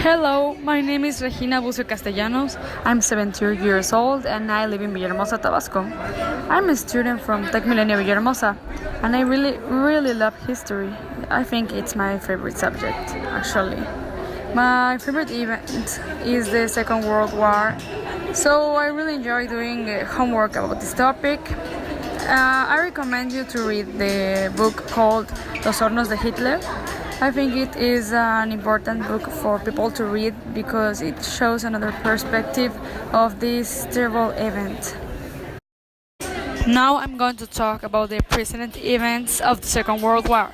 Hello, my name is Regina Bucio Castellanos. I'm 17 years old and I live in Villahermosa, Tabasco. I'm a student from Tec Milenio Villahermosa and I really love history. I think it's my favorite subject, actually. My favorite event is the Second World War, so I really enjoy doing homework about this topic. I recommend you to read the book called Los Hornos de Hitler. I think it is an important book for people to read because it shows another perspective of this terrible event. Now I'm going to talk about the present events of the Second World War.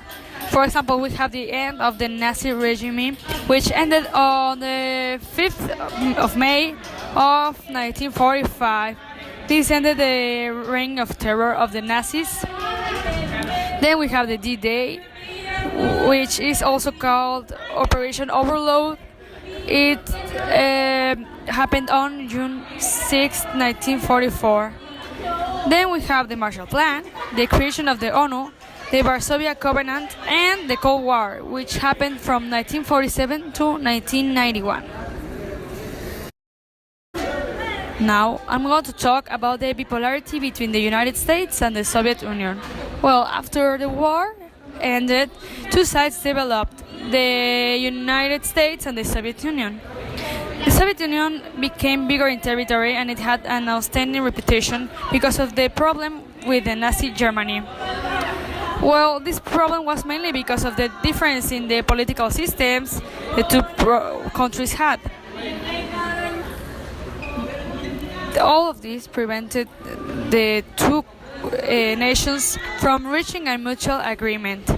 For example, we have the end of the Nazi regime, which ended on the 5th of May of 1945. This ended the reign of terror of the Nazis. Then we have the D-Day, which is also called Operation Overlord. It happened on June 6, 1944. Then we have the Marshall Plan, the creation of the ONU, the Varsovia Covenant, and the Cold War, which happened from 1947 to 1991. Now, I'm going to talk about the bipolarity between the United States and the Soviet Union. Well, after the war ended, two sides developed, the United States and the Soviet Union. The Soviet Union became bigger in territory and it had an outstanding reputation because of the problem with the Nazi Germany. Well, this problem was mainly because of the difference in the political systems the two countries had. All of this prevented the two nations from reaching a mutual agreement,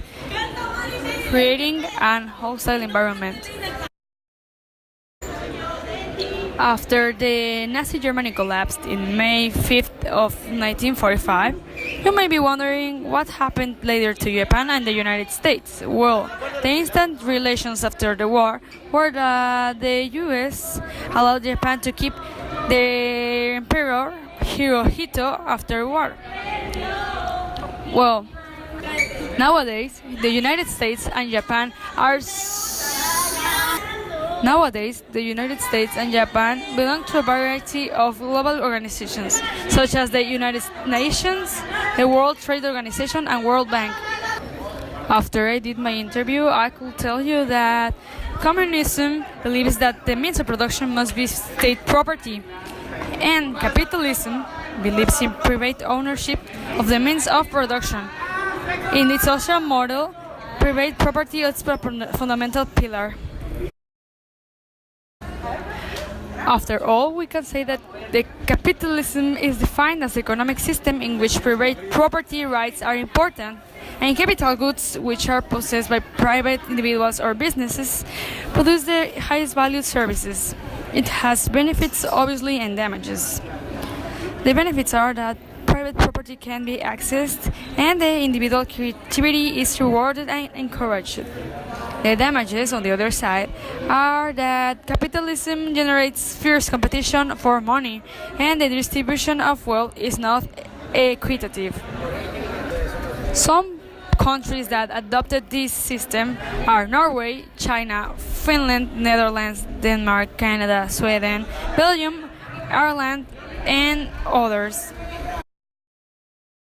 creating an hostile environment. After the Nazi Germany collapsed in May 5th of 1945, you may be wondering what happened later to Japan and the United States. Well, the instant relations after the war were that the US allowed Japan to keep the Emperor Hirohito after the war. Well, nowadays the United States and Japan belong to a variety of global organizations, such as the United Nations, the World Trade Organization, and World Bank. After I did my interview, I could tell you that communism believes that the means of production must be state property, and capitalism believes in private ownership of the means of production. In its social model, private property is a fundamental pillar. After all, we can say that the capitalism is defined as an economic system in which private property rights are important, and capital goods, which are possessed by private individuals or businesses, produce the highest valued services. It has benefits, obviously, and damages. The benefits are that private property can be accessed and the individual creativity is rewarded and encouraged. The damages, on the other side, are that capitalism generates fierce competition for money and the distribution of wealth is not equitative. Some countries that adopted this system are Norway, China, Finland, Netherlands, Denmark, Canada, Sweden, Belgium, Ireland, and others.